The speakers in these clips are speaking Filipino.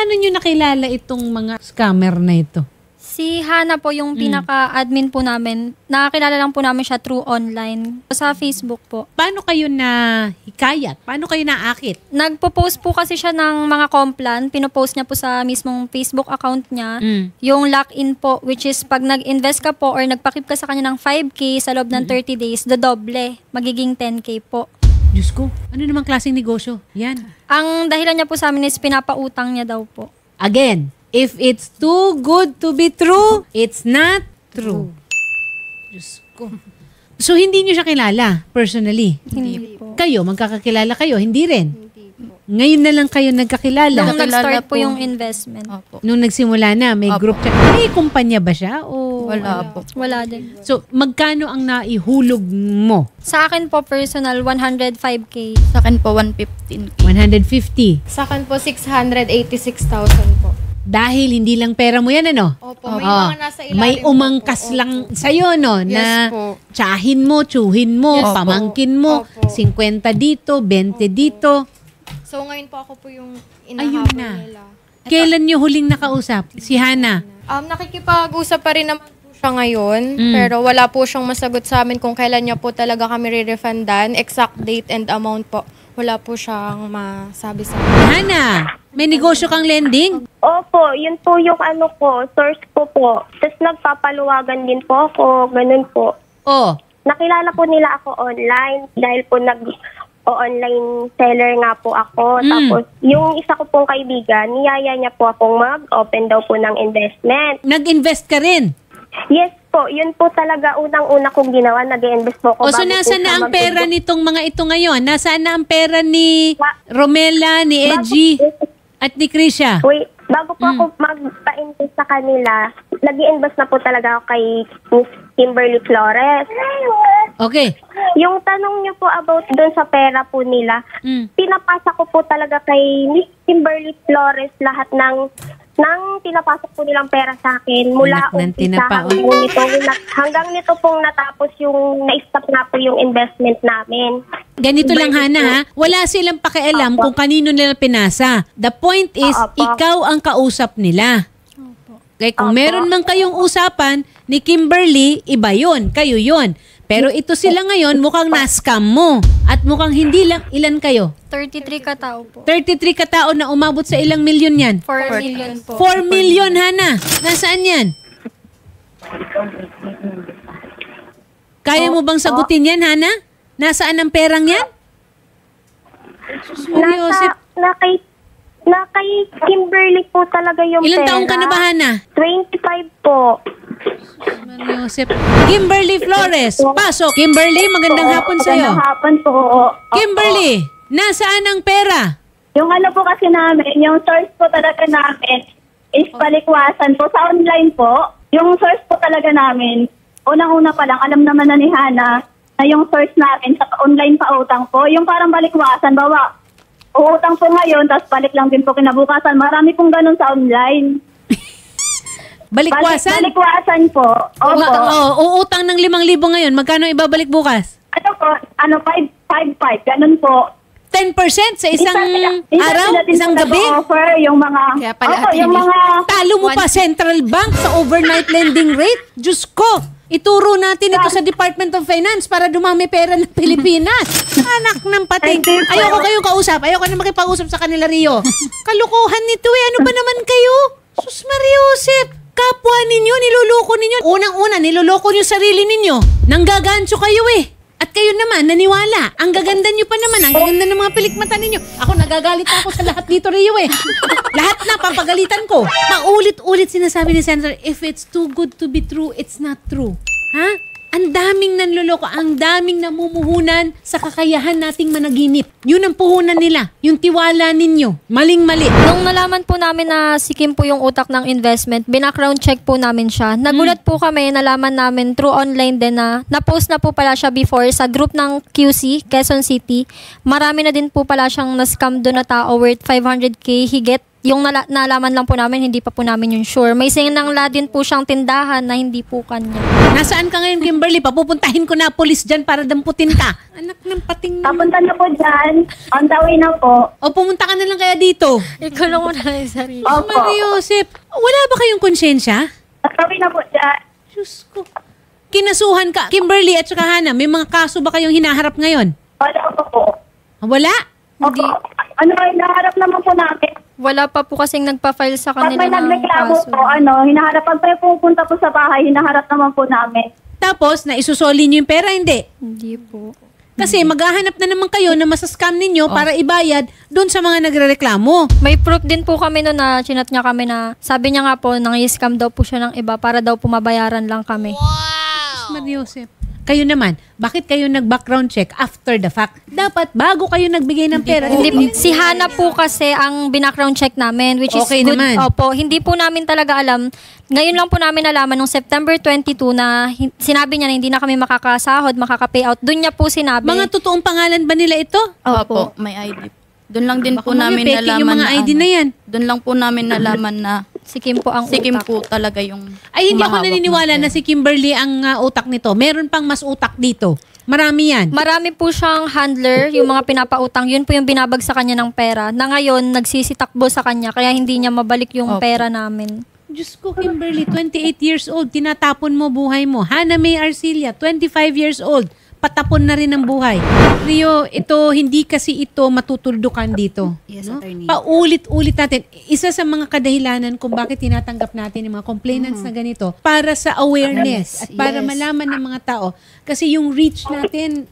paano nyo nakilala itong mga scammer na ito? Si Hana po yung pinaka-admin po namin. Nakakilala lang po namin siya through online. Sa Facebook po. Paano kayo na hikayat? Paano kayo naakit? Nagpo-post po kasi siya ng mga complan. Pinopost niya po sa mismong Facebook account niya. Yung lock-in po, which is pag nag-invest ka po or nagpakip ka sa kanya ng 5K sa loob ng 30 days, dodoble. Magiging 10K po. Diyos ko, ano namang klaseng negosyo? Yan. Ang dahilan niya po sa amin is pinapautang niya daw po. Again, if it's too good to be true, it's not true. Diyos ko. So, hindi nyo siya kilala personally? Hindi po. Kayo, magkakakilala kayo? Hindi rin? Ngayon na lang kayo nagkakilala? Nung nag-start po yung investment. Opo. Nung nagsimula na, may group chat. May kumpanya ba siya? O Wala po. Wala din. So, magkano ang naihulog mo? Sa akin po personal, 105K. Sa akin po, 115K. 150. Sa akin po, 686,000 po. Dahil hindi lang pera mo yan, ano? Opo, may mga nasa ilalim may po umangkas po. lang sa'yo, no? Na Yes po. tsahin mo, tsuhin mo, Yes po. pamangkin mo, Opo. 50 dito, 20 dito. So, ngayon po ako po yung Ayun inahabol na. nila. Kailan nyo huling nakausap? Si Hana? Nakikipag-usap pa rin naman po siya ngayon, pero wala po siyang masagot sa amin kung kailan niya po talaga kami re-refundan, exact date and amount po. Wala po siyang masabi sa amin. Hana, may negosyo kang lending? Opo, yun po yung ano ko, source ko po. Tapos nagpapaluwagan din po ako, ganun po. Oh, Nakilala po nila ako online dahil po online seller nga po ako. Tapos yung isa ko pong kaibigan, niyaya niya po akong mag-open daw po ng investment. nag-invest ka rin? Yes po, yun po talaga unang-una kong ginawa, nag-invest po ako. O so, bago po nasaan siya na ang pera mag-invest. nitong mga ito ngayon? Nasaan na ang pera ni Romela, ni Edgy, at ni Krisha? Wait, bago po ako magpa-invest sa kanila, nag-i-invest na po talaga ako kay Miss Kimberly Flores. Okay. Yung tanong niyo po about doon sa pera po nila, pinapasa ko po talaga kay Miss Kimberly Flores lahat ng pinapasok po nilang pera sa akin mula Anak ng umpisa tinapa, hanggang nito pong natapos yung na-stop na po yung investment namin. Ganito lang, Hana, ha? Wala silang pakialam kung kanino nila pinasa. The point is, ikaw ang kausap nila. Okay, kung meron man kayong usapan ni Kimberly, iba yun. Kayo yun. Pero ito sila ngayon, mukhang na-scam mo. At mukhang hindi lang, ilan kayo? 33 katao po. 33 katao na umabot sa ilang milyon yan? 4 million po. 4 million, Hana. Nasaan yan? Kaya mo bang sagutin yan, Hana? Nasaan ang perang yan? Na kay Kimberly po talaga yung Ilang pera. taong ka na ba, Hana? 25 po. Joseph. Kimberly Flores, pasok. Kimberly, magandang hapon sa'yo. Magandang hapon po. Kimberly, nasaan ang pera? Yung ano po kasi namin, yung source po talaga namin is palikwasan po sa online po. Yung source po talaga namin, unang-una pa lang, alam naman na ni Hana na yung source namin sa online pa utang po, yung parang balikwasan, bawa, uutang po ngayon, tapos balik lang din po kinabukasan. Marami pong ganun sa online. Balikwasan? Balikwasan po. Opo. Uutang ng 5,000 ngayon. Magkano ibabalik bukas? Ano po, 5-5, ganun po. 10% sa isang araw? Isang gabi? Offer yung mga, Kaya pala opo, yung mga, Talo mo pa Central Bank sa overnight lending rate? Diyos ko! Ituro natin ito sa Department of Finance para dumami pera ng Pilipinas. Anak ng pating. Ayoko kayong kausap. Ayoko na makipag-usap sa kanila, Rio. Kalukuhan nito eh. Ano ba naman kayo? Sus Maria Josep. Kapwa ninyo, niloloko ninyo. Unang-una, niloloko nyo sarili ninyo. Nanggagancho kayo eh. At kayo naman, naniwala. Ang gaganda nyo pa naman. Ang gaganda ng mga pilikmata ninyo. Ako, nagagalit ako sa lahat dito, Rio eh. Lahat na, papagalitan ko. Paulit-ulit sinasabi ni Senator, if it's too good to be true, it's not true. Ha? Ang daming nanloloko, ang daming namumuhunan sa kakayahan nating managinip. Yun ang puhunan nila. Yung tiwala ninyo. Maling-mali. Nung nalaman po namin na si Kim po yung utak ng investment, binackground check po namin siya. Nagulat po kami, nalaman namin through online din na na-post na po pala siya before sa group ng QC, Quezon City. Marami na din po pala siyang na-scam doon na tao worth 500K higit yung nalaman lang po namin, hindi pa po namin yung sure. May sinangla din po siyang tindahan na hindi po kanya. Nasaan ka ngayon, Kimberly? Papupuntahin ko na police dyan para damputin ka. Anak ng pating... Papunta na po dyan. On the way na po. O pumunta ka na lang kaya dito. Ikulong mo na yung sarili. Opo. Maria Joseph, wala ba kayong konsyensya? On the way na po dyan. Diyos ko. Kinasuhan ka. Kimberly at saka Hana, may mga kaso ba kayong hinaharap ngayon? Wala po. Wala? Opo. Ano, hinaharap naman po namin. Wala pa po kasing nagpa-file sa Pag kanila may ng nagreklamo kaso. po, hinaharap. Pag may pupunta po sa bahay, hinaharap naman po namin. Tapos, naisusoli niyo yung pera? Hindi. Hindi po. Kasi maghahanap na naman kayo na masascam ninyo para ibayad doon sa mga nagrereklamo. May proof din po kami noon na chinat niya kami na sabi niya nga po nang-scam daw po siya ng iba para daw po mabayaran lang kami. Maria Joseph. Kayo naman, bakit kayo nag-background check after the fact? Dapat bago kayo nagbigay ng pera. Hindi, si Hana po kasi ang binackground check namin, which is Okay good. naman. Opo, hindi po namin talaga alam. Ngayon lang po namin nalaman nung September 22 na sinabi niya na hindi na kami makakasahod, makaka-payout. Doon niya po sinabi. Mga totoong pangalan ba nila ito? Opo, may ID. Doon lang din Baka po namin mamaya, peking nalaman yung mga ID na yan. Doon lang po namin nalaman na si Kim po ang si Kim utak. po talaga yung Ay, hindi ako humahawak naniniwala ng na si Kimberly ang utak nito. Meron pang mas utak dito. Marami yan. Marami po siyang handler, yung mga pinapautang, yun po yung binabag sa kanya ng pera, na ngayon nagsisitakbo sa kanya, kaya hindi niya mabalik yung Opo. pera namin. Diyos ko, Kimberly, 28 years old, tinatapon mo buhay mo. Hana May Arcilia, 25 years old, patapon na rin ang buhay. Rio, hindi kasi ito matutuldukan dito. Yes, no? attorney. Paulit-ulit natin. Isa sa mga kadahilanan kung bakit tinatanggap natin yung mga complainants na ganito, para sa awareness at para Yes. malaman ng mga tao. Kasi yung reach natin,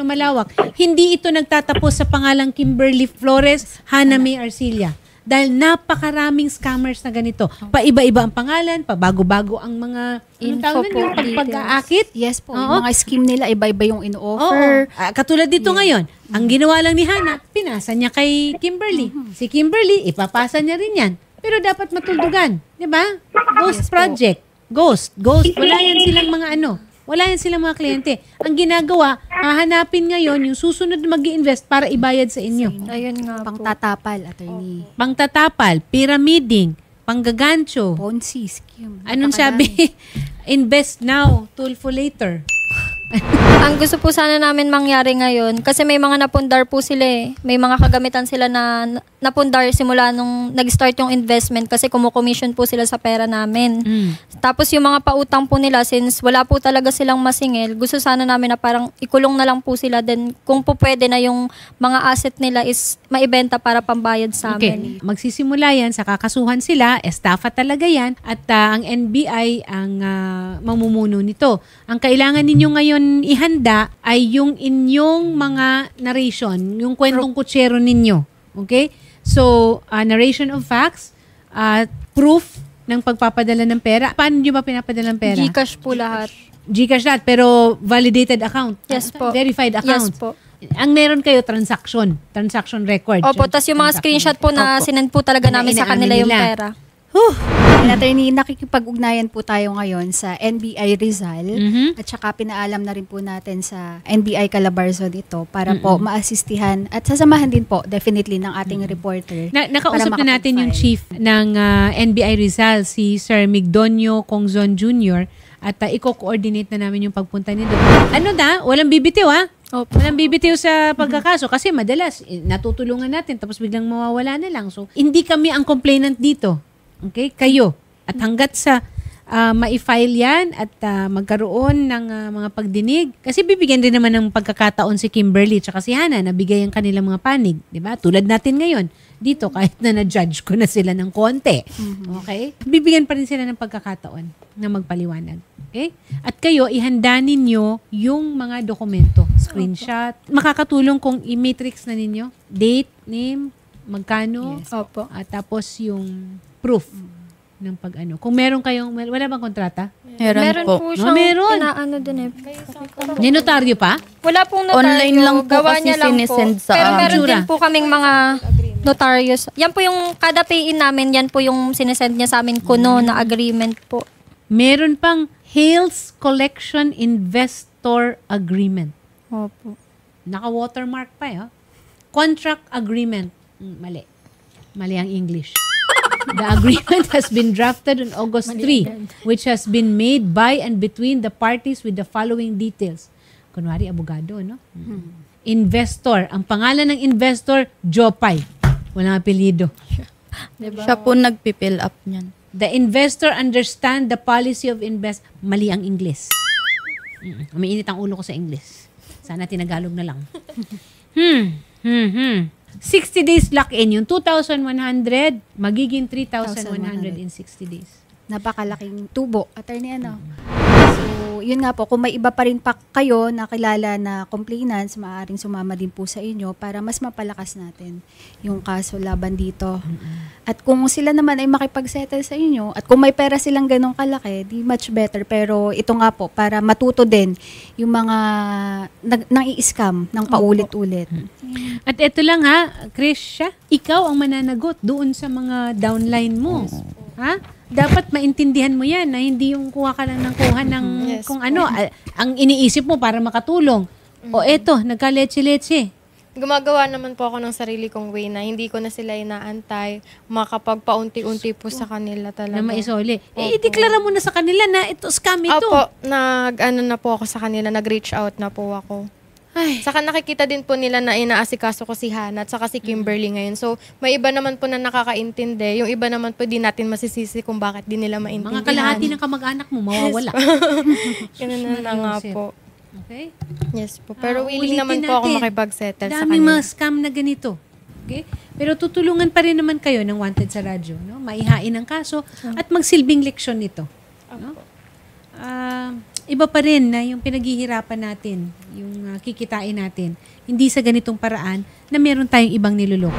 malawak. Hindi ito nagtatapos sa pangalang Kimberly Flores, Hana May Arcilia. Dahil napakaraming scammers na ganito. Paiba-iba ang pangalan, pabago-bago ang mga Info po, pag-aakit. Yes po, Oo. yung mga scheme nila, iba-iba yung Oo. in-offer. Katulad dito ngayon, ang ginawa lang ni Hana, pinasa niya kay Kimberly. Si Kimberly, ipapasa niya rin yan. Pero dapat matuldugan. Di ba? Ghost project. Ghost. Wala yan silang mga Wala yan silang mga kliyente. Ang ginagawa, hahanapin ngayon yung susunod na mag-i-invest para ibayad sa inyo. Ayun nga po. Pangtatapal, attorney. Pangtatapal, pyramiding, panggagancho. Ponzi scheme. Anong sabi? Invest now, tulfo later. Ang gusto po sana namin mangyari ngayon, kasi may mga napundar po sila eh. May mga kagamitan sila na napundar simula nung nag-start yung investment kasi kumukomission po sila sa pera namin. Tapos yung mga pautang po nila, since wala po talaga silang masingil, gusto sana namin na parang ikulong na lang po sila. Then kung po pwede na yung mga asset nila is maibenta para pambayad sa amin. Okay. Magsisimula yan sa kakasuhan sila, estafa talaga yan, at ang NBI ang mamumuno nito. Ang kailangan ninyo ngayon ihanda ay yung inyong mga narration, yung kwentong kutsero ninyo. Okay? So, narration of facts, proof ng pagpapadala ng pera. Paano nyo ba pinapadala ng pera? Gcash po lahat. Gcash lahat, pero validated account. Yes po. Verified account. Yes po. Ang meron kayo, transaction record. Opo, tas yung mga screenshot po na sinend po talaga Na namin sa inaamin kanila yung nila. pera. And attorney, nakikipag-ugnayan po tayo ngayon sa NBI Rizal at saka pinaalam na rin po natin sa NBI Calabarzon dito para po maasistihan at sasamahan din po definitely ng ating reporter. Nakausap para na natin yung makapag-file. chief ng NBI Rizal, si Sir Migdonio Congzon Jr. At i-coordinate na namin yung pagpunta nito. Walang bibitiw Opo. Walang bibitiw sa pagkakaso kasi madalas natutulungan natin tapos biglang mawawala na lang. So, hindi kami ang complainant dito. Okay? Kayo. At hanggat sa ma-file yan at magkaroon ng mga pagdinig. Kasi bibigyan din naman ng pagkakataon si Kimberly at si Hana na bigay ang kanilang mga panig. Diba? Tulad natin ngayon. Dito, kahit na na-judge ko na sila ng konti. Okay? Bibigyan pa rin sila ng pagkakataon na magpaliwanag. Okay? At kayo, ihanda ninyo yung mga dokumento. Screenshot. Makakatulong kung i-matrix na ninyo. Date, name, magkano. Opo. At tapos yung proof ng pag-ano. Kung meron kayong, wala bang kontrata? Meron po siyang meron. pinaano din eh. Ninotaryo pa? Wala pong notaryo. Online lang po gawa kasi niya lang po. sinisend sa Pero meron Tsura. din po kaming mga notarios. Yan po yung kada pay-in namin, yan po yung sinesend niya sa amin kuno na agreement po. Meron pang Hales Collection Investor Agreement. Opo. Naka-watermark pa, Contract Agreement. Mali. Mali ang English. The agreement has been drafted on August 3, which has been made by and between the parties with the following details. Kunwari, abogado, no? Investor. Ang pangalan ng investor, Jopay. Walang apelyido. Siya po nagpipill up niyan. The investor understand the policy of invest. Mali ang Ingles. Umiinit ang ulo ko sa Ingles. Sana tinagalog na lang. 60 days lock-in. Yung 2,100, magiging 3,100 in 60 days. Napakalaking tubo. Attorney, ano? So, yun nga po, kung may iba pa rin pa kayo na kilala na complainants, maaaring sumama din po sa inyo para mas mapalakas natin yung kaso laban dito. At kung sila naman ay makipag-settle sa inyo, at kung may pera silang ganong kalaki, di much better. Pero ito nga po, para matuto din yung mga nang i-scam ng paulit-ulit. At ito lang ha, Krisha, ikaw ang mananagot doon sa mga downline mo. Ha? Dapat maintindihan mo yan na hindi yung kuha ka lang ng kuha ng kung ano, ang iniisip mo para makatulong. O eto, nagka-leche-leche. Gumagawa naman po ako ng sarili kong way na hindi ko na sila inaantay, makapagpaunti-unti po sa kanila talaga. Na maisoli. I-deklara mo na sa kanila na ito, scam ito. Opo, nag-ano na po ako sa kanila, nag-reach out na po ako. Ay. Saka nakikita din po nila na inaasikaso ko si Hannah at saka si Kimberly ngayon. So, may iba naman po na nakakaintindi. Yung iba naman po di natin masisisi kung bakit di nila maintindihan. Mga kalahati ng kamag-anak mo, mawawala. Ganun na nga po. Okay? Yes po. Pero ulitin willing naman po ako natin. makipag-settle sa Daming kanila. mga scam na ganito. Okay? Pero tutulungan pa rin naman kayo ng Wanted sa radyo. No? Maihain ang kaso at magsilbing leksyon nito. No? Iba pa rin na yung pinaghihirapan natin, yung kikitain natin, hindi sa ganitong paraan na meron tayong ibang niloloko.